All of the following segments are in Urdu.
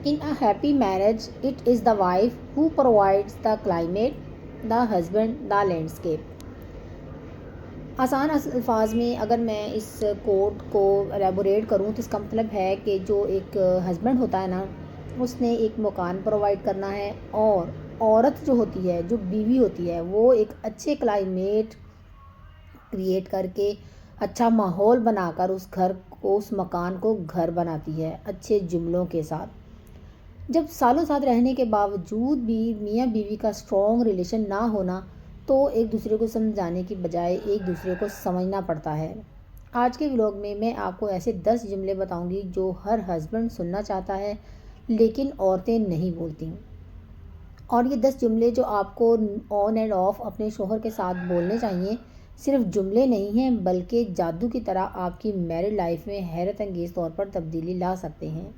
In a happy marriage, it is the wife who provides the climate, the husband the landscape. آسان الفاظ میں اگر میں اس کوٹ کو ایلیبوریٹ کروں تو اس کا مطلب ہے کہ جو ایک ہسبینڈ ہوتا ہے نا، اس نے ایک مکان پرووائڈ کرنا ہے، اور عورت جو ہوتی ہے، جو بیوی ہوتی ہے، وہ ایک اچھے کلائمیٹ کریٹ کر کے، اچھا ماحول بنا کر اس گھر کو، اس مکان کو گھر بناتی ہے اچھے جملوں کے ساتھ۔ جب سالوں ساتھ رہنے کے باوجود بھی میاں بیوی کا اسٹرانگ ریلیشن نہ ہونا، تو ایک دوسرے کو سمجھانے کی بجائے ایک دوسرے کو سمجھنا پڑتا ہے۔ آج کے ولاگ میں آپ کو ایسے 10 جملے بتاؤں گی جو ہر ہسبینڈ سننا چاہتا ہے لیکن عورتیں نہیں بولتی، اور یہ 10 جملے جو آپ کو آن اینڈ آف اپنے شوہر کے ساتھ بولنے چاہیے، صرف جملے نہیں ہیں بلکہ جادو کی طرح آپ کی میرڈ لائف میں حیرت انگیز طور پر تبدیلی لا سکتے ہیں۔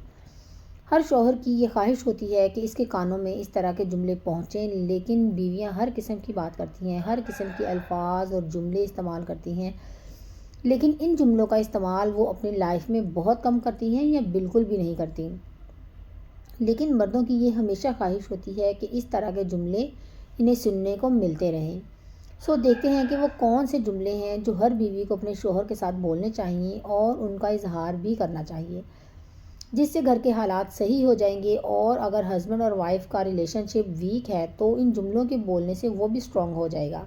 ہر شوہر کی یہ خواہش ہوتی ہے کہ اس کے کانوں میں اس طرح کے جملے پہنچیں، لیکن بیویاں ہر قسم کی بات کرتی ہیں، ہر قسم کے الفاظ اور جملے استعمال کرتی ہیں، لیکن ان جملوں کا استعمال وہ اپنی لائف میں بہت کم کرتی ہیں یا بالکل بھی نہیں کرتی۔ لیکن مردوں کی یہ ہمیشہ خواہش ہوتی ہے کہ اس طرح کے جملے انہیں سننے کو ملتے رہیں۔ دیکھتے ہیں کہ وہ کون سے جملے ہیں جو ہر بیوی کو اپنے شوہر کے ساتھ بولنے چاہیے اور ان کا اظہار بھی کرنا چاہیے، جس سے گھر کے حالات صحیح ہو جائیں گے، اور اگر ہسبینڈ اور وائف کا ریلیشن شپ ویک ہے تو ان جملوں کے بولنے سے وہ بھی اسٹرانگ ہو جائے گا،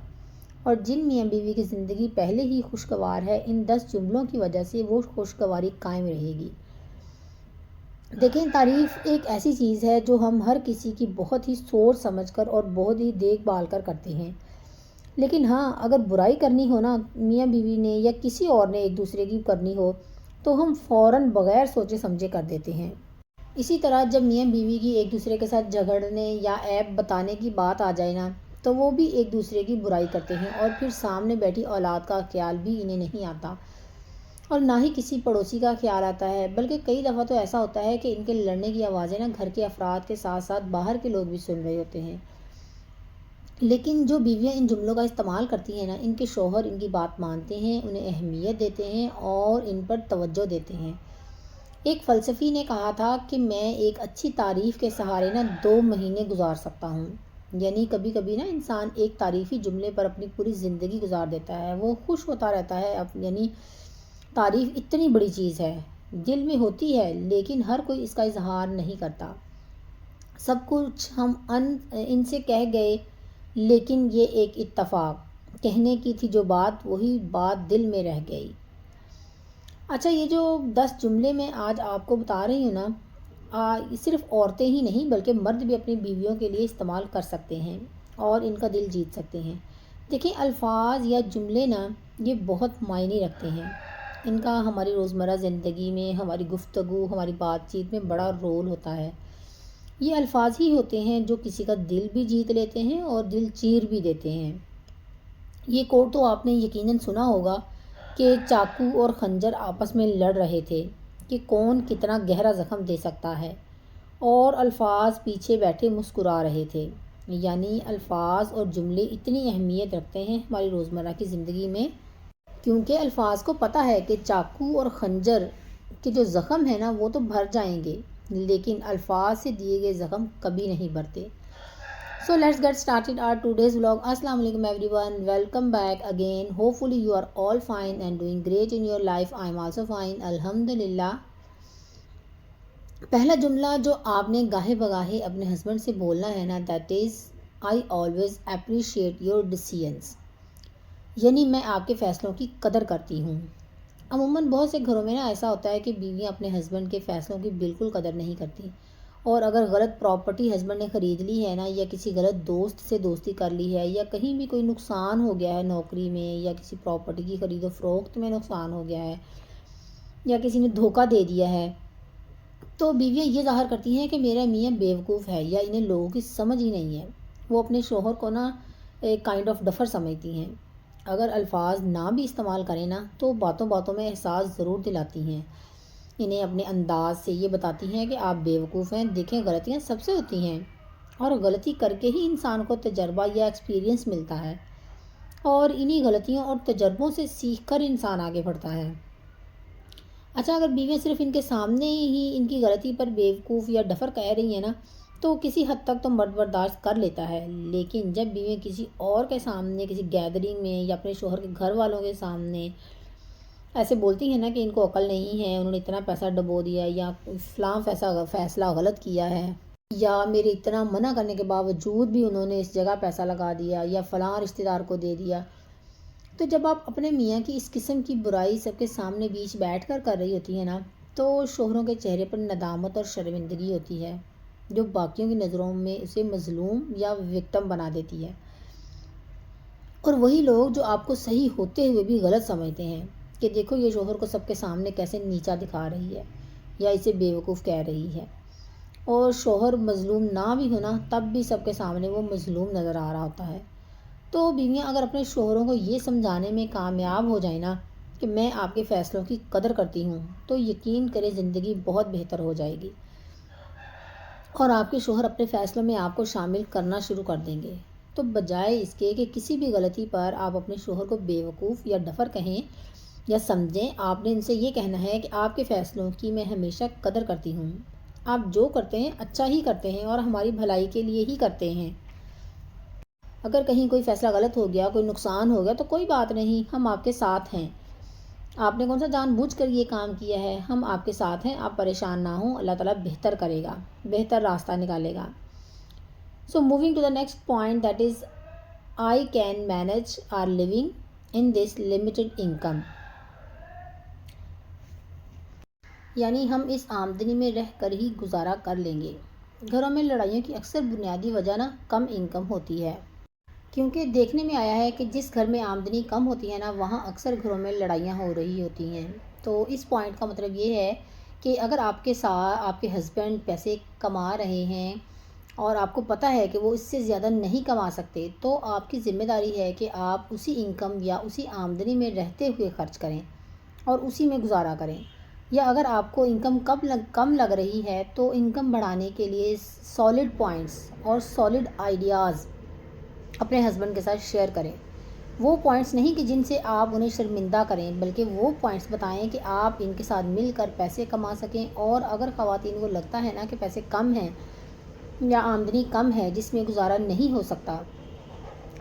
اور جن میاں بیوی کی زندگی پہلے ہی خوشگوار ہے، ان 10 جملوں کی وجہ سے وہ خوشگواری قائم رہے گی۔ دیکھیں، تعریف ایک ایسی چیز ہے جو ہم ہر کسی کی بہت ہی سوچ سمجھ کر اور بہت ہی دیکھ بھال کر کرتے ہیں، لیکن ہاں، اگر برائی کرنی ہو نا، میاں بیوی نے یا کسی اور نے ایک دوسرے کی کرنی ہو، تو ہم فوراً بغیر سوچے سمجھے کر دیتے ہیں۔ اسی طرح جب میاں بیوی کی ایک دوسرے کے ساتھ جھگڑنے یا عیب بتانے کی بات آ جائے نا، تو وہ بھی ایک دوسرے کی برائی کرتے ہیں، اور پھر سامنے بیٹھی اولاد کا خیال بھی انہیں نہیں آتا، اور نہ ہی کسی پڑوسی کا خیال آتا ہے، بلکہ کئی دفعہ تو ایسا ہوتا ہے کہ ان کے لڑنے کی آوازیں نا گھر کے افراد کے ساتھ ساتھ باہر کے لوگ بھی سن رہے ہوتے ہیں۔ لیکن جو بیویاں ان جملوں کا استعمال کرتی ہیں نا، ان کے شوہر ان کی بات مانتے ہیں، انہیں اہمیت دیتے ہیں اور ان پر توجہ دیتے ہیں۔ ایک فلسفی نے کہا تھا کہ میں ایک اچھی تعریف کے سہارے نا 2 مہینے گزار سکتا ہوں۔ یعنی کبھی کبھی نا انسان ایک تعریفی جملے پر اپنی پوری زندگی گزار دیتا ہے، وہ خوش ہوتا رہتا ہے، یعنی تعریف اتنی بڑی چیز ہے، دل میں ہوتی ہے لیکن ہر کوئی اس کا اظہار نہیں کرتا۔ سب کچھ ہم ان سے کہہ گئے، لیکن یہ ایک اتفاق، کہنے کی تھی جو بات وہی بات دل میں رہ گئی۔ اچھا، یہ جو 10 جملے میں آج آپ کو بتا رہی ہوں نا، صرف عورتیں ہی نہیں بلکہ مرد بھی اپنی بیویوں کے لیے استعمال کر سکتے ہیں اور ان کا دل جیت سکتے ہیں۔ دیکھیں، الفاظ یا جملے نا، یہ بہت معنی رکھتے ہیں، ان کا ہماری روزمرہ زندگی میں، ہماری گفتگو، ہماری بات چیت میں بڑا رول ہوتا ہے۔ یہ الفاظ ہی ہوتے ہیں جو کسی کا دل بھی جیت لیتے ہیں اور دل چیر بھی دیتے ہیں۔ یہ کوٹ تو آپ نے یقیناً سنا ہوگا کہ چاقو اور خنجر آپس میں لڑ رہے تھے کہ کون کتنا گہرا زخم دے سکتا ہے، اور الفاظ پیچھے بیٹھے مسکرا رہے تھے۔ یعنی الفاظ اور جملے اتنی اہمیت رکھتے ہیں ہماری روزمرہ کی زندگی میں، کیونکہ الفاظ کو پتہ ہے کہ چاقو اور خنجر کے جو زخم ہیں نا، وہ تو بھر جائیں گے، لیکن الفاظ سے دیے گئے زخم کبھی نہیں بھرتے۔ So let's get started our today's vlog. Assalamu alaikum everyone. Welcome back again. Hopefully you are all fine and doing great in your life. I am also fine. Alhamdulillah. پہلا جملہ جو آپ نے گاہے بگاہے اپنے ہسبینڈ سے بولنا ہے نا، that is I always appreciate your decisions. یعنی میں آپ کے فیصلوں کی قدر کرتی ہوں۔ عموماً بہت سے گھروں میں نا ایسا ہوتا ہے کہ بیویاں اپنے ہسبینڈ کے فیصلوں کی بالکل قدر نہیں کرتی، اور اگر غلط پراپرٹی ہسبینڈ نے خرید لی ہے نا، یا کسی غلط دوست سے دوستی کر لی ہے، یا کہیں بھی کوئی نقصان ہو گیا ہے نوکری میں، یا کسی پراپرٹی کی خرید و فروخت میں نقصان ہو گیا ہے، یا کسی نے دھوکہ دے دیا ہے، تو بیویاں یہ ظاہر کرتی ہیں کہ میرا میاں بیوقوف ہے یا انہیں لوگوں کی سمجھ ہی نہیں ہے۔ وہ اپنے شوہر کو نا ایک کائنڈ آف ڈفر سمجھتی ہیں۔ اگر الفاظ نہ بھی استعمال کریں نا، تو باتوں باتوں میں احساس ضرور دلاتی ہیں، انہیں اپنے انداز سے یہ بتاتی ہیں کہ آپ بیوقوف ہیں۔ دیکھیں، غلطیاں سب سے ہوتی ہیں، اور غلطی کر کے ہی انسان کو تجربہ یا ایکسپیرینس ملتا ہے، اور انہی غلطیوں اور تجربوں سے سیکھ کر انسان آگے بڑھتا ہے۔ اچھا، اگر بیویاں صرف ان کے سامنے ہی ان کی غلطی پر بیوقوف یا ڈفر کہہ رہی ہیں نا، تو کسی حد تک تو مرد برداشت کر لیتا ہے، لیکن جب بیویاں کسی اور کے سامنے، کسی گیدرنگ میں یا اپنے شوہر کے گھر والوں کے سامنے ایسے بولتی ہیں نا کہ ان کو عقل نہیں ہے، انہوں نے اتنا پیسہ ڈبو دیا، یا فلاں فیصلہ غلط کیا ہے، یا میرے اتنا منع کرنے کے باوجود بھی انہوں نے اس جگہ پیسہ لگا دیا، یا فلاں رشتہ دار کو دے دیا، تو جب آپ اپنے میاں کی اس قسم کی برائی سب کے سامنے بیچ بیٹھ کر رہی ہوتی ہے نا، تو شوہروں کے چہرے پر ندامت اور شرمندگی ہوتی ہے، جو باقیوں کی نظروں میں اسے مظلوم یا وکٹم بنا دیتی ہے۔ اور وہی لوگ جو آپ کو صحیح ہوتے ہوئے بھی غلط سمجھتے ہیں کہ دیکھو یہ شوہر کو سب کے سامنے کیسے نیچا دکھا رہی ہے یا اسے بیوقوف کہہ رہی ہے، اور شوہر مظلوم نہ بھی ہونا تب بھی سب کے سامنے وہ مظلوم نظر آ رہا ہوتا ہے۔ تو بیویاں اگر اپنے شوہروں کو یہ سمجھانے میں کامیاب ہو جائیں نا کہ میں آپ کے فیصلوں کی قدر کرتی ہوں، تو یقین کرے زندگی بہت بہتر ہو جائے گی، اور آپ کے شوہر اپنے فیصلوں میں آپ کو شامل کرنا شروع کر دیں گے۔ تو بجائے اس کے کہ کسی بھی غلطی پر آپ اپنے شوہر کو بیوقوف یا ڈفر کہیں یا سمجھیں، آپ نے ان سے یہ کہنا ہے کہ آپ کے فیصلوں کی میں ہمیشہ قدر کرتی ہوں، آپ جو کرتے ہیں اچھا ہی کرتے ہیں اور ہماری بھلائی کے لیے ہی کرتے ہیں۔ اگر کہیں کوئی فیصلہ غلط ہو گیا، کوئی نقصان ہو گیا، تو کوئی بات نہیں، ہم آپ کے ساتھ ہیں۔ آپ نے کون سا جان بوجھ کر یہ کام کیا ہے، ہم آپ کے ساتھ ہیں، آپ پریشان نہ ہوں، اللہ تعالیٰ بہتر کرے گا، بہتر راستہ نکالے گا۔ So moving to the next point, that is I can manage our living in this limited income, یعنی ہم اس آمدنی میں رہ کر ہی گزارا کر لیں گے۔ گھروں میں لڑائیوں کی اکثر بنیادی وجہ نا کم انکم ہوتی ہے، کیونکہ دیکھنے میں آیا ہے کہ جس گھر میں آمدنی کم ہوتی ہے نا، وہاں اکثر گھروں میں لڑائیاں ہو رہی ہوتی ہیں۔ تو اس پوائنٹ کا مطلب یہ ہے کہ اگر آپ کے ساتھ آپ کے ہسبینڈ پیسے کما رہے ہیں اور آپ کو پتہ ہے کہ وہ اس سے زیادہ نہیں کما سکتے، تو آپ کی ذمہ داری ہے کہ آپ اسی انکم یا اسی آمدنی میں رہتے ہوئے خرچ کریں اور اسی میں گزارا کریں۔ یا اگر آپ کو انکم کم لگ رہی ہے، تو انکم بڑھانے کے لیے سالڈ پوائنٹس اور سالڈ آئیڈیاز اپنے ہسبینڈ کے ساتھ شیئر کریں۔ وہ پوائنٹس نہیں کہ جن سے آپ انہیں شرمندہ کریں، بلکہ وہ پوائنٹس بتائیں کہ آپ ان کے ساتھ مل کر پیسے کما سکیں۔ اور اگر خواتین کو لگتا ہے نا کہ پیسے کم ہیں یا آمدنی کم ہے جس میں گزارا نہیں ہو سکتا،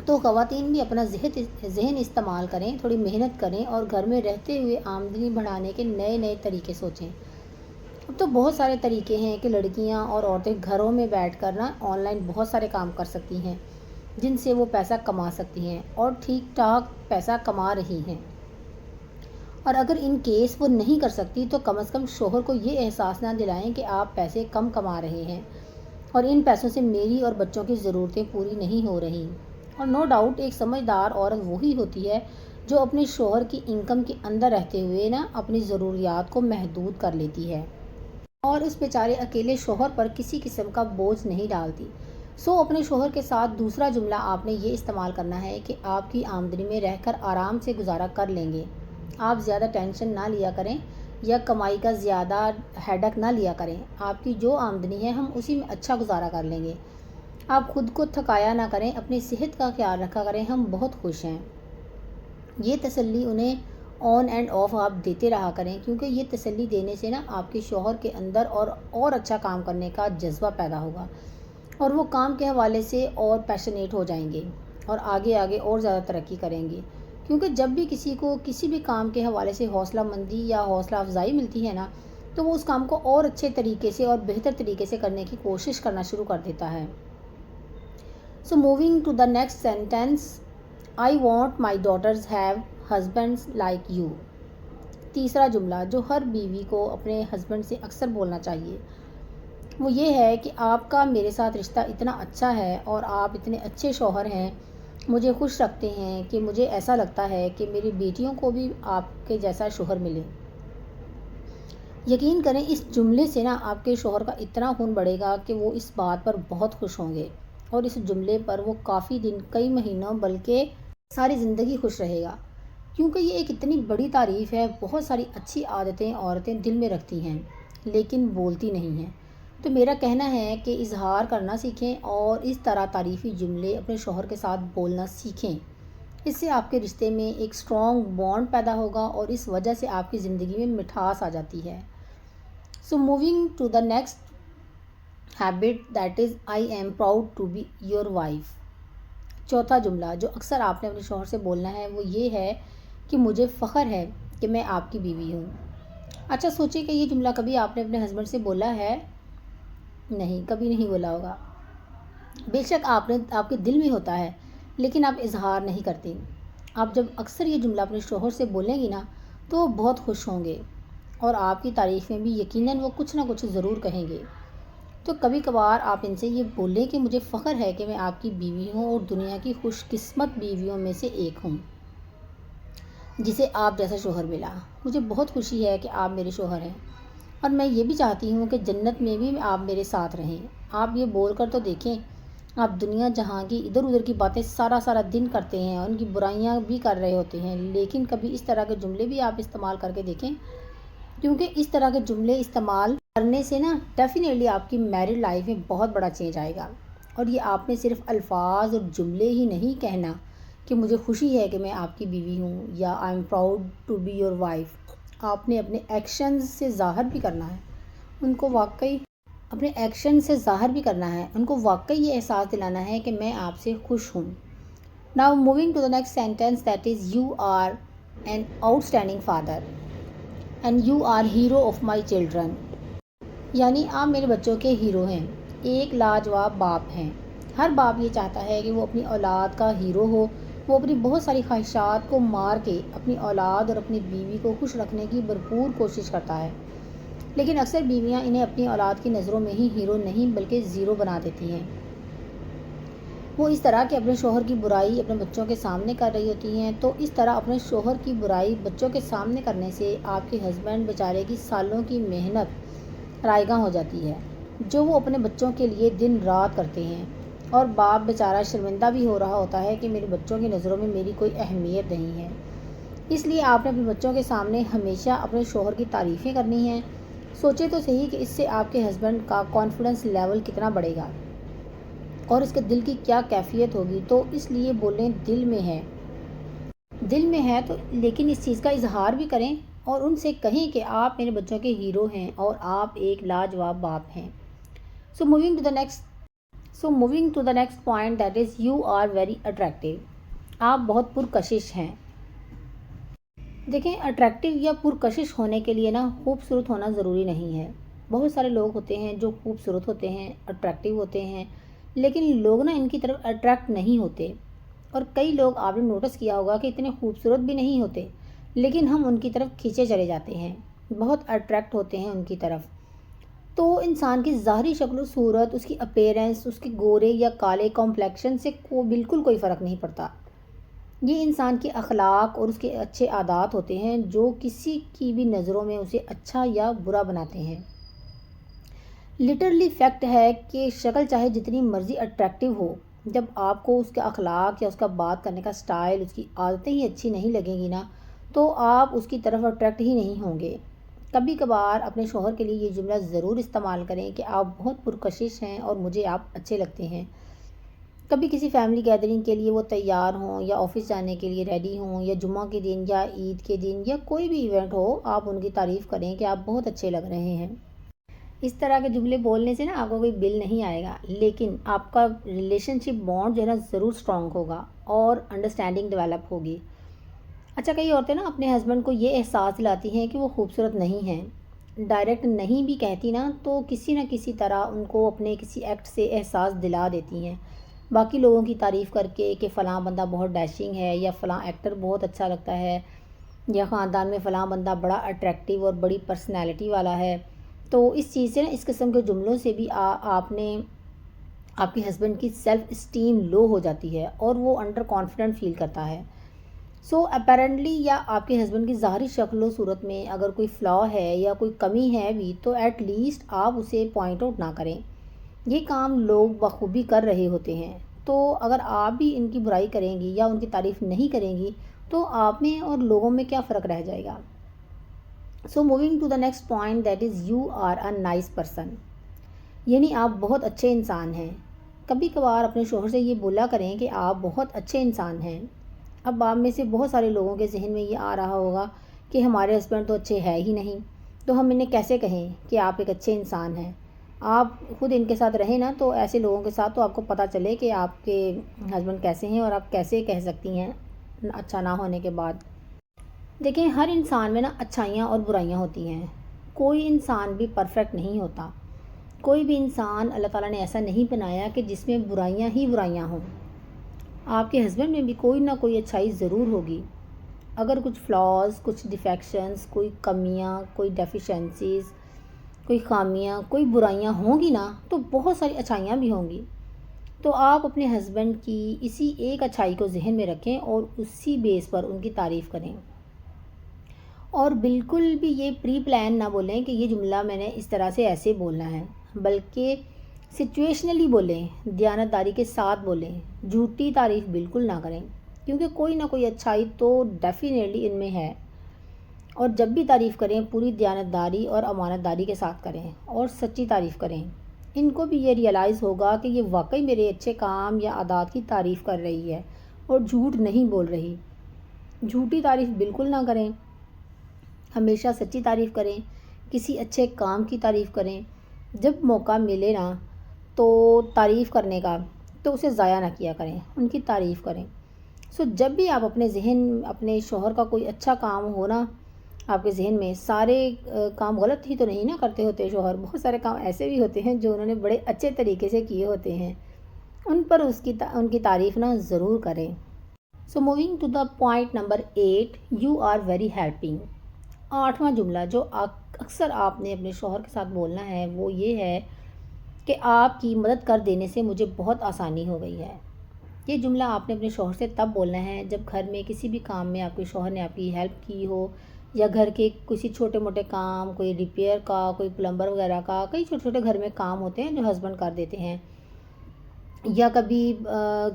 تو خواتین بھی اپنا ذہن استعمال کریں، تھوڑی محنت کریں اور گھر میں رہتے ہوئے آمدنی بڑھانے کے نئے نئے طریقے سوچیں۔ اب تو بہت سارے طریقے ہیں کہ لڑکیاں اور عورتیں گھروں میں بیٹھ کر نا آن لائن بہت سارے کام کر سکتی ہیں، جن سے وہ پیسہ کما سکتی ہیں اور ٹھیک ٹھاک پیسہ کما رہی ہیں۔ اور اگر ان کیس وہ نہیں کر سکتی، تو کم از کم شوہر کو یہ احساس نہ دلائیں کہ آپ پیسے کم کما رہے ہیں اور ان پیسوں سے میری اور بچوں کی ضرورتیں پوری نہیں ہو رہی۔ اور نو ڈاؤٹ ایک سمجھدار عورت وہی ہوتی ہے جو اپنے شوہر کی انکم کے اندر رہتے ہوئے نا اپنی ضروریات کو محدود کر لیتی ہے اور اس بیچارے اکیلے شوہر پر کسی قسم کا بوجھ نہیں ڈالتی۔ سو اپنے شوہر کے ساتھ دوسرا جملہ آپ نے یہ استعمال کرنا ہے کہ آپ کی آمدنی میں رہ کر آرام سے گزارا کر لیں گے۔ آپ زیادہ ٹینشن نہ لیا کریں یا کمائی کا زیادہ ہیڈک نہ لیا کریں، آپ کی جو آمدنی ہے ہم اسی میں اچھا گزارا کر لیں گے۔ آپ خود کو تھکایا نہ کریں، اپنی صحت کا خیال رکھا کریں، ہم بہت خوش ہیں۔ یہ تسلی انہیں آن اینڈ آف آپ دیتے رہا کریں، کیونکہ یہ تسلی دینے سے نا آپ کے شوہر کے اندر اور اچھا کام کرنے کا جذبہ پیدا ہوگا اور وہ کام کے حوالے سے اور پیشنیٹ ہو جائیں گے اور آگے اور زیادہ ترقی کریں گے۔ کیونکہ جب بھی کسی کو کسی بھی کام کے حوالے سے حوصلہ مندی یا حوصلہ افزائی ملتی ہے نا، تو وہ اس کام کو اور اچھے طریقے سے اور بہتر طریقے سے کرنے کی کوشش کرنا شروع کر دیتا ہے۔ So moving to the next sentence, I want my daughters have husbands like you. تیسرا جملہ جو ہر بیوی کو اپنے ہسبینڈ سے اکثر بولنا چاہیے وہ یہ ہے کہ آپ کا میرے ساتھ رشتہ اتنا اچھا ہے اور آپ اتنے اچھے شوہر ہیں، مجھے خوش رکھتے ہیں کہ مجھے ایسا لگتا ہے کہ میری بیٹیوں کو بھی آپ کے جیسا شوہر ملے۔ یقین کریں اس جملے سے نا آپ کے شوہر کا اتنا خون بڑھے گا کہ وہ اس بات پر بہت خوش ہوں گے اور اس جملے پر وہ کافی دن، کئی مہینوں، بلکہ ساری زندگی خوش رہے گا، کیونکہ یہ ایک اتنی بڑی تعریف ہے۔ بہت ساری اچھی عادتیں عورتیں دل میں رکھتی ہیں لیکن بولتی نہیں ہیں۔ تو میرا کہنا ہے کہ اظہار کرنا سیکھیں اور اس طرح تعریفی جملے اپنے شوہر کے ساتھ بولنا سیکھیں اس سے آپ کے رشتے میں ایک اسٹرانگ بانڈ پیدا ہوگا اور اس وجہ سے آپ کی زندگی میں مٹھاس آ جاتی ہے. So moving to the next habit that is I am proud to be your wife. چوتھا جملہ جو اکثر آپ نے اپنے شوہر سے بولنا ہے وہ یہ ہے کہ مجھے فخر ہے کہ میں آپ کی بیوی ہوں. اچھا سوچیں کہ یہ جملہ کبھی آپ نے اپنے ہسبینڈ سے بولا ہے؟ نہیں، کبھی نہیں بولا ہوگا. بے شک آپ کے دل میں ہوتا ہے لیکن آپ اظہار نہیں کرتے. آپ جب اکثر یہ جملہ اپنے شوہر سے بولیں گی نا تو وہ بہت خوش ہوں گے اور آپ کی تعریف میں بھی یقیناً وہ کچھ نہ کچھ ضرور کہیں گے. تو کبھی کبھار آپ ان سے یہ بولیں کہ مجھے فخر ہے کہ میں آپ کی بیوی ہوں اور دنیا کی خوش قسمت بیویوں میں سے ایک ہوں جسے آپ جیسا شوہر ملا. مجھے بہت خوشی ہے کہ آپ میرے شوہر ہیں اور میں یہ بھی چاہتی ہوں کہ جنت میں بھی آپ میرے ساتھ رہیں. آپ یہ بول کر تو دیکھیں. آپ دنیا جہاں کی ادھر ادھر کی باتیں سارا دن کرتے ہیں، ان کی برائیاں بھی کر رہے ہوتے ہیں، لیکن کبھی اس طرح کے جملے بھی آپ استعمال کر کے دیکھیں، کیونکہ اس طرح کے جملے استعمال کرنے سے نا ڈیفینیٹلی آپ کی میرڈ لائف میں بہت بڑا چینج آئے گا. اور یہ آپ نے صرف الفاظ اور جملے ہی نہیں کہنا کہ مجھے خوشی ہے کہ میں آپ کی بیوی ہوں یا I am proud to be your wife. آپ نے اپنے ایکشنز سے ظاہر بھی کرنا ہے ان کو واقعی یہ احساس دلانا ہے کہ میں آپ سے خوش ہوں. Now moving to the next sentence that is you are an outstanding father and you are hero of my children. یعنی آپ میرے بچوں کے ہیرو ہیں، ایک لاجواب باپ ہیں. ہر باپ یہ چاہتا ہے کہ وہ اپنی اولاد کا ہیرو ہو. وہ اپنی بہت ساری خواہشات کو مار کے اپنی اولاد اور اپنی بیوی کو خوش رکھنے کی بھرپور کوشش کرتا ہے، لیکن اکثر بیویاں انہیں اپنی اولاد کی نظروں میں ہی ہیرو نہیں بلکہ زیرو بنا دیتی ہیں. وہ اس طرح کہ اپنے شوہر کی برائی اپنے بچوں کے سامنے کر رہی ہوتی ہیں، تو اس طرح اپنے شوہر کی برائی بچوں کے سامنے کرنے سے آپ کے ہسبینڈ بیچارے کی سالوں کی محنت رائگاں ہو جاتی ہے جو وہ اپنے بچوں کے لیے دن رات کرتے ہیں. اور باپ بیچارہ شرمندہ بھی ہو رہا ہوتا ہے کہ میرے بچوں کی نظروں میں میری کوئی اہمیت نہیں ہے. اس لیے آپ نے اپنے بچوں کے سامنے ہمیشہ اپنے شوہر کی تعریفیں کرنی ہیں. سوچے تو صحیح کہ اس سے آپ کے ہسبینڈ کا کانفیڈنس لیول کتنا بڑھے گا اور اس کے دل کی کیا کیفیت ہوگی. تو اس لیے بولیں دل میں ہے تو لیکن اس چیز کا اظہار بھی کریں اور ان سے کہیں کہ آپ میرے بچوں کے ہیرو ہیں اور آپ ایک لاجواب باپ ہیں. So moving to the next point that is you are very attractive. آپ بہت پرکشش ہیں. دیکھیں اٹریکٹیو یا پرکشش ہونے کے لیے نا خوبصورت ہونا ضروری نہیں ہے. بہت سارے لوگ ہوتے ہیں جو خوبصورت ہوتے ہیں، اٹریکٹیو ہوتے ہیں، لیکن لوگ نا ان کی طرف اٹریکٹ نہیں ہوتے. اور کئی لوگ آپ نے نوٹس کیا ہوگا کہ اتنے خوبصورت بھی نہیں ہوتے لیکن ہم ان کی طرف کھینچے چلے جاتے ہیں، بہت اٹریکٹ ہوتے ہیں ان کی طرف. تو انسان کی ظاہری شکل و صورت، اس کی اپیرنس، اس کے گورے یا کالے کمپلیکشن سے بالکل کوئی فرق نہیں پڑتا. یہ انسان کے اخلاق اور اس کے اچھے عادات ہوتے ہیں جو کسی کی بھی نظروں میں اسے اچھا یا برا بناتے ہیں. لٹرلی فیکٹ ہے کہ شکل چاہے جتنی مرضی اٹریکٹیو ہو، جب آپ کو اس کے اخلاق یا اس کا بات کرنے کا سٹائل، اس کی عادتیں ہی اچھی نہیں لگیں گی نا تو آپ اس کی طرف اٹریکٹ ہی نہیں ہوں گے. کبھی کبھار اپنے شوہر کے لیے یہ جملہ ضرور استعمال کریں کہ آپ بہت پرکشش ہیں اور مجھے آپ اچھے لگتے ہیں. کبھی کسی فیملی گیدرنگ کے لیے وہ تیار ہوں یا آفس جانے کے لیے ریڈی ہوں یا جمعہ کے دن یا عید کے دن یا کوئی بھی ایونٹ ہو، آپ ان کی تعریف کریں کہ آپ بہت اچھے لگ رہے ہیں. اس طرح کے جملے بولنے سے نا آپ کو کوئی بل نہیں آئے گا، لیکن آپ کا ریلیشن شپ بانڈ جو ہے نا ضرور اسٹرانگ ہوگا اور انڈرسٹینڈنگ ڈیولپ ہوگی. اچھا کئی عورتیں نا اپنے ہسبینڈ کو یہ احساس دلاتی ہیں کہ وہ خوبصورت نہیں ہیں. ڈائریکٹ نہیں بھی کہتی نا تو کسی نہ کسی طرح ان کو اپنے کسی ایکٹ سے احساس دلا دیتی ہیں، باقی لوگوں کی تعریف کر کے کہ فلاں بندہ بہت ڈیشنگ ہے یا فلاں ایکٹر بہت اچھا لگتا ہے یا خاندان میں فلاں بندہ بڑا اٹریکٹیو اور بڑی پرسنالٹی والا ہے. تو اس چیز سے نا اس قسم کے جملوں سے بھی آپ کے ہسبینڈ کی سیلف اسٹیم لو ہو جاتی ہے اور وہ انڈر کانفیڈنٹ فیل کرتا ہے. سو اپیرنٹلی یا آپ کے ہسبینڈ کی ظاہری شکل و صورت میں اگر کوئی فلا ہے یا کوئی کمی ہے بھی تو ایٹ لیسٹ آپ اسے پوائنٹ آؤٹ نہ کریں. یہ کام لوگ بخوبی کر رہے ہوتے ہیں، تو اگر آپ بھی ان کی برائی کریں گی یا ان کی تعریف نہیں کریں گی تو آپ میں اور لوگوں میں کیا فرق رہ جائے گا. So moving to the next point that is you are a nice person. یعنی آپ بہت اچھے انسان ہیں. کبھی کبھار اپنے شوہر سے یہ بولا کریں کہ آپ بہت اچھے انسان ہیں. اب آپ میں سے بہت سارے لوگوں کے ذہن میں یہ آ رہا ہوگا کہ ہمارے ہسبینڈ تو اچھے ہے ہی نہیں، تو ہم انہیں کیسے کہیں کہ آپ ایک اچھے انسان ہیں۔ آپ خود ان کے ساتھ رہیں نا، تو ایسے لوگوں کے ساتھ تو آپ کو پتہ چلے کہ آپ کے ہسبینڈ کیسے ہیں، اور آپ کیسے کہہ سکتی ہیں اچھا نہ ہونے کے بعد۔ دیکھیں، ہر انسان میں نا اچھائیاں اور برائیاں ہوتی ہیں، کوئی انسان بھی پرفیکٹ نہیں ہوتا، کوئی بھی انسان اللہ تعالیٰ نے ایسا نہیں بنایا کہ جس میں برائیاں ہی برائیاں ہوں۔ آپ کے ہسبینڈ میں بھی کوئی نہ کوئی اچھائی ضرور ہوگی۔ اگر کچھ فلاز، کچھ ڈیفیکشنز، کوئی کمیاں، کوئی ڈیفیشنسیز، کوئی خامیاں، کوئی برائیاں ہوں گی نا، تو بہت ساری اچھائیاں بھی ہوں گی۔ تو آپ اپنے ہسبینڈ کی اسی ایک اچھائی کو ذہن میں رکھیں اور اسی بیس پر ان کی تعریف کریں، اور بالکل بھی یہ پری پلان نہ بولیں کہ یہ جملہ میں نے اس طرح سے ایسے بولنا ہے، بلکہ سچویشنلی بولیں، دیانتداری کے ساتھ بولیں، جھوٹی تعریف بالکل نہ کریں، کیونکہ کوئی نہ کوئی اچھائی تو ڈیفینیٹلی ان میں ہے۔ اور جب بھی تعریف کریں پوری دیانتداری اور امانت داری کے ساتھ کریں اور سچی تعریف کریں۔ ان کو بھی یہ ریئلائز ہوگا کہ یہ واقعی میرے اچھے کام یا عادات کی تعریف کر رہی ہے اور جھوٹ نہیں بول رہی۔ جھوٹی تعریف بالکل نہ کریں، ہمیشہ سچی تعریف کریں، کسی اچھے کام کی تعریف کریں۔ جب موقع ملے نا تو تعریف کرنے کا، تو اسے ضائع نہ کیا کریں، ان کی تعریف کریں۔ جب بھی آپ اپنے شوہر کا کوئی اچھا کام ہو نا آپ کے ذہن میں، سارے کام غلط ہی تو نہیں نا کرتے ہوتے شوہر، بہت سارے کام ایسے بھی ہوتے ہیں جو انہوں نے بڑے اچھے طریقے سے کیے ہوتے ہیں، ان پر ان کی تعریف نا ضرور کریں۔ Moving to the point number 8، you are very helping. 8واں جملہ جو اکثر آپ نے اپنے شوہر کے ساتھ بولنا ہے وہ یہ ہے کہ آپ کی مدد کر دینے سے مجھے بہت آسانی ہو گئی ہے۔ یہ جملہ آپ نے اپنے شوہر سے تب بولنا ہے جب گھر میں کسی بھی کام میں آپ کے شوہر نے آپ کی ہیلپ کی ہو، یا گھر کے کسی چھوٹے موٹے کام، کوئی ریپیئر کا، کوئی پلمبر وغیرہ کا، کئی چھوٹے چھوٹے گھر میں کام ہوتے ہیں جو ہسبینڈ کر دیتے ہیں، یا کبھی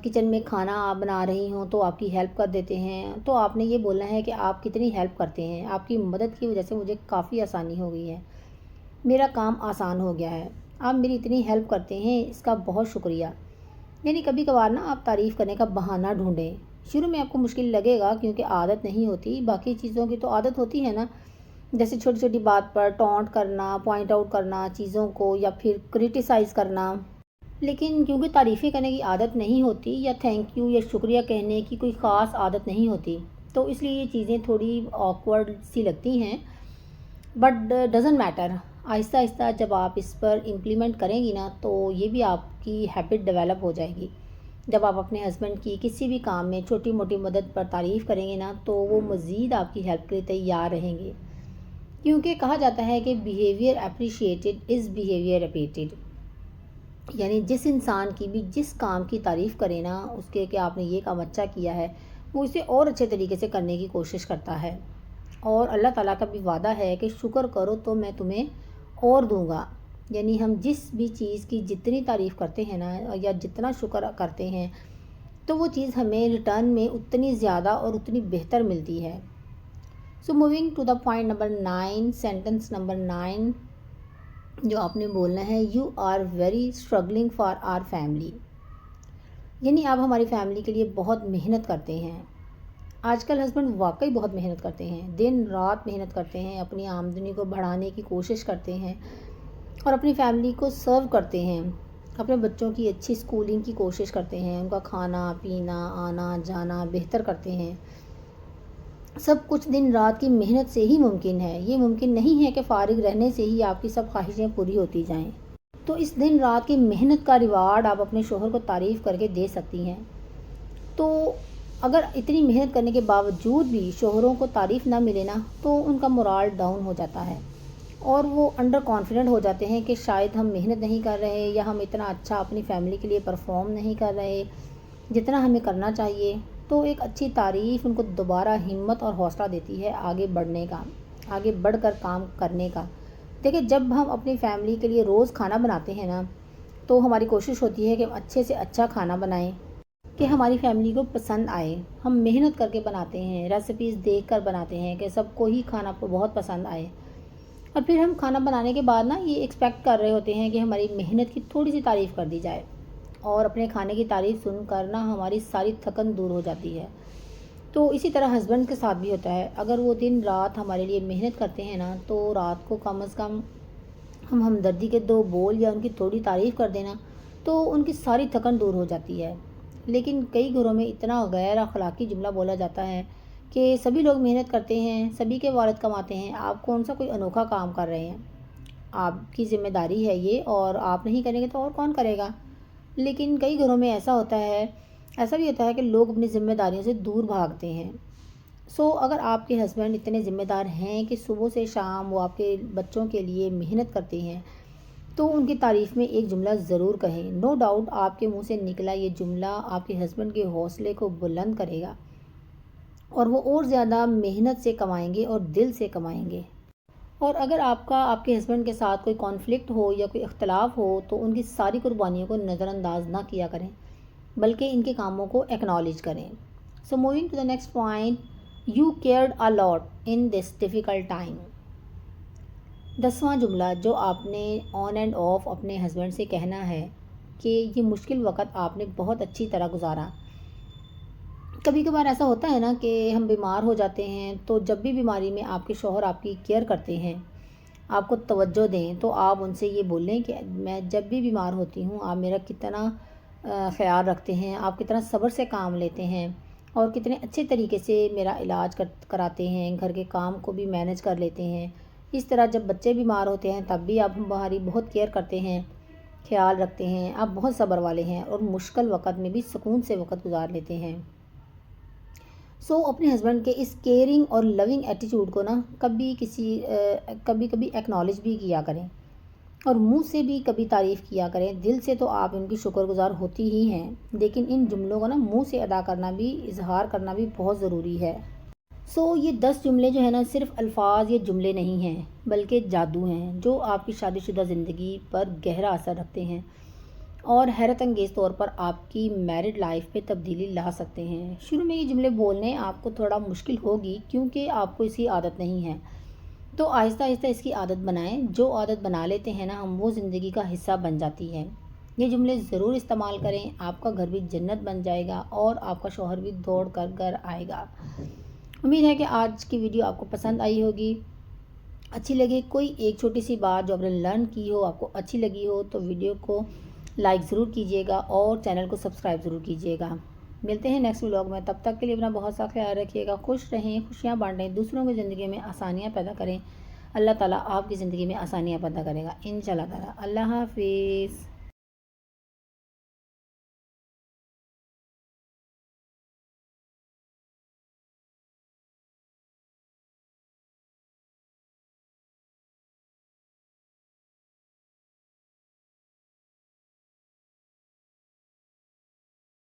کچن میں کھانا آپ بنا رہی ہوں تو آپ کی ہیلپ کر دیتے ہیں۔ تو آپ نے یہ بولنا ہے کہ آپ کتنی ہیلپ کرتے ہیں، آپ کی مدد کی وجہ سے مجھے کافی آسانی ہو گئی ہے، میرا کام آسان ہو گیا ہے، آپ میری اتنی ہیلپ کرتے ہیں، اس کا بہت شکریہ۔ یعنی کبھی کبھار نا آپ تعریف کرنے کا بہانہ ڈھونڈیں۔ شروع میں آپ کو مشکل لگے گا کیونکہ عادت نہیں ہوتی، باقی چیزوں کی تو عادت ہوتی ہے نا، جیسے چھوٹی چھوٹی بات پر ٹونٹ کرنا، پوائنٹ آؤٹ کرنا چیزوں کو، یا پھر کرٹیسائز کرنا۔ لیکن کیونکہ تعریفیں کرنے کی عادت نہیں ہوتی، یا تھینک یو یا شکریہ کہنے کی کوئی خاص عادت نہیں ہوتی، تو اس لیے یہ چیزیں تھوڑی آکورڈ سی لگتی ہیں، بٹ ڈزنٹ میٹر۔ آہستہ آہستہ جب آپ اس پر امپلیمنٹ کریں گی نا تو یہ بھی آپ کی ہیبٹ ڈیولپ ہو جائے گی۔ جب آپ اپنے ہسبینڈ کی کسی بھی کام میں چھوٹی موٹی مدد پر تعریف کریں گے نا تو وہ مزید آپ کی ہیلپ کے لیے تیار رہیں گے، کیونکہ کہا جاتا ہے کہ behaviour appreciated is behaviour repeated. یعنی جس انسان کی بھی جس کام کی تعریف کرے نا، اس کے کہ آپ نے یہ کام اچھا کیا ہے، وہ اسے اور اچھے طریقے سے کرنے کی کوشش کرتا ہے۔ اور اللہ تعالیٰ کا بھی وعدہ ہے کہ شکر کرو تو میں تمہیں اور دوں گا۔ یعنی ہم جس بھی چیز کی جتنی تعریف کرتے ہیں نا، یا جتنا شکر کرتے ہیں، تو وہ چیز ہمیں ریٹرن میں اتنی زیادہ اور اتنی بہتر ملتی ہے۔ Moving to the point number 9، sentence number 9 جو آپ نے بولنا ہے، you are very struggling for our family. یعنی آپ ہماری فیملی کے لیے بہت محنت کرتے ہیں۔ آج کل ہسبینڈ واقعی بہت محنت کرتے ہیں، دن رات محنت کرتے ہیں، اپنی آمدنی کو بڑھانے کی کوشش کرتے ہیں اور اپنی فیملی کو سرو کرتے ہیں، اپنے بچوں کی اچھی اسکولنگ کی کوشش کرتے ہیں، ان کا کھانا پینا آنا جانا بہتر کرتے ہیں۔ سب کچھ دن رات کی محنت سے ہی ممکن ہے، یہ ممکن نہیں ہے کہ فارغ رہنے سے ہی آپ کی سب خواہشیں پوری ہوتی جائیں۔ تو اس دن رات کی محنت کا ریوارڈ آپ اپنے شوہر کو تعریف کر کے دے سکتی ہیں۔ تو اگر اتنی محنت کرنے کے باوجود بھی شوہروں کو تعریف نہ ملے نا تو ان کا مورال ڈاؤن ہو جاتا ہے، اور وہ انڈر کانفیڈنٹ ہو جاتے ہیں کہ شاید ہم محنت نہیں کر رہے، یا ہم اتنا اچھا اپنی فیملی کے لیے پرفارم نہیں کر رہے جتنا ہمیں کرنا چاہیے۔ تو ایک اچھی تعریف ان کو دوبارہ ہمت اور حوصلہ دیتی ہے آگے بڑھنے کا، آگے بڑھ کر کام کرنے کا۔ دیکھیں، جب ہم اپنی فیملی کے لیے روز کھانا بناتے ہیں نا تو ہماری کوشش ہوتی ہے کہ ہم اچھے سے اچھا کھانا بنائیں کہ ہماری فیملی کو پسند آئے۔ ہم محنت کر کے بناتے ہیں، ریسیپیز دیکھ کر بناتے ہیں کہ سب کو ہی کھانا بہت پسند آئے، اور پھر ہم کھانا بنانے کے بعد نا یہ ایکسپیکٹ کر رہے ہوتے ہیں کہ ہماری محنت کی تھوڑی سی تعریف کر دی جائے، اور اپنے کھانے کی تعریف سن کر نا ہماری ساری تھکن دور ہو جاتی ہے۔ تو اسی طرح ہسبینڈ کے ساتھ بھی ہوتا ہے، اگر وہ دن رات ہمارے لیے محنت کرتے ہیں نا، تو رات کو کم از کم ہم ہمدردی کے 2 بول یا ان کی تھوڑی تعریف کر دینا تو ان کی ساری تھکن دور ہو جاتی ہے۔ لیکن کئی گھروں میں اتنا غیر اخلاقی جملہ بولا جاتا ہے کہ سبھی لوگ محنت کرتے ہیں، سبھی کے والد کماتے ہیں، آپ کون سا کوئی انوکھا کام کر رہے ہیں، آپ کی ذمہ داری ہے یہ، اور آپ نہیں کریں گے تو اور کون کرے گا۔ لیکن کئی گھروں میں ایسا بھی ہوتا ہے کہ لوگ اپنی ذمہ داریوں سے دور بھاگتے ہیں۔ اگر آپ کے ہسبینڈ اتنے ذمہ دار ہیں کہ صبح سے شام وہ آپ کے بچوں کے لیے محنت کرتے ہیں، تو ان کی تعریف میں ایک جملہ ضرور کہیں۔ نو ڈاؤٹ آپ کے منہ سے نکلا یہ جملہ آپ کے ہسبینڈ کے حوصلے کو بلند کرے گا اور وہ اور زیادہ محنت سے کمائیں گے اور دل سے کمائیں گے۔ اور اگر آپ کے ہسبینڈ کے ساتھ کوئی کانفلکٹ ہو یا کوئی اختلاف ہو تو ان کی ساری قربانیوں کو نظر انداز نہ کیا کریں، بلکہ ان کے کاموں کو ایکنالج کریں۔ So moving to the next point, you cared a lot in this difficult time. 10واں جملہ جو آپ نے آن اینڈ آف اپنے ہسبینڈ سے کہنا ہے کہ یہ مشکل وقت آپ نے بہت اچھی طرح گزارا۔ کبھی کبھار ایسا ہوتا ہے نا کہ ہم بیمار ہو جاتے ہیں، تو جب بھی بیماری میں آپ کے شوہر آپ کی کیئر کرتے ہیں، آپ کو توجہ دیں، تو آپ ان سے یہ بولیں کہ میں جب بھی بیمار ہوتی ہوں آپ میرا کتنا خیال رکھتے ہیں، آپ کتنا صبر سے کام لیتے ہیں اور کتنے اچھے طریقے سے میرا علاج کراتے ہیں، گھر کے کام کو بھی مینیج کر لیتے ہیں۔ اس طرح جب بچے بیمار ہوتے ہیں تب بھی آپ ہماری بہت کیئر کرتے ہیں، خیال رکھتے ہیں، آپ بہت صبر والے ہیں اور مشکل وقت میں بھی سکون سے وقت گزار لیتے ہیں۔ اپنے ہسبینڈ کے اس کیئرنگ اور لونگ ایٹیٹیوڈ کو نا کبھی کبھی ایکنالج بھی کیا کریں اور منہ سے بھی کبھی تعریف کیا کریں۔ دل سے تو آپ ان کی شکر گزار ہوتی ہی ہیں، لیکن ان جملوں کو نا منہ سے ادا کرنا بھی، اظہار کرنا بھی بہت ضروری ہے۔ یہ 10 جملے جو ہیں نا صرف الفاظ یا جملے نہیں ہیں، بلکہ جادو ہیں جو آپ کی شادی شدہ زندگی پر گہرا اثر رکھتے ہیں اور حیرت انگیز طور پر آپ کی میرڈ لائف پہ تبدیلی لا سکتے ہیں۔ شروع میں یہ جملے بولنے آپ کو تھوڑا مشکل ہوگی کیونکہ آپ کو اس کی عادت نہیں ہے، تو آہستہ آہستہ اس کی عادت بنائیں۔ جو عادت بنا لیتے ہیں نا ہم، وہ زندگی کا حصہ بن جاتی ہے۔ یہ جملے ضرور استعمال کریں، آپ کا گھر بھی جنت بن جائے گا اور آپ کا شوہر بھی دوڑ کر گھر آئے گا۔ امید ہے کہ آج کی ویڈیو آپ کو پسند آئی ہوگی، اچھی لگی۔ کوئی ایک چھوٹی سی بات جو آپ نے لرن کی ہو، آپ کو اچھی لگی ہو، تو ویڈیو کو لائک ضرور کیجیے گا اور چینل کو سبسکرائب ضرور کیجیے گا۔ ملتے ہیں نیکسٹ ولاگ میں، تب تک کے لیے اپنا بہت سا خیال رکھیے گا، خوش رہیں، خوشیاں بانٹیں، دوسروں کی زندگی میں آسانیاں پیدا کریں۔ اللہ تعالیٰ آپ کی زندگی میں آسانیاں پیدا کرے گا انشاءاللہ تعالیٰ۔ اللہ حافظ۔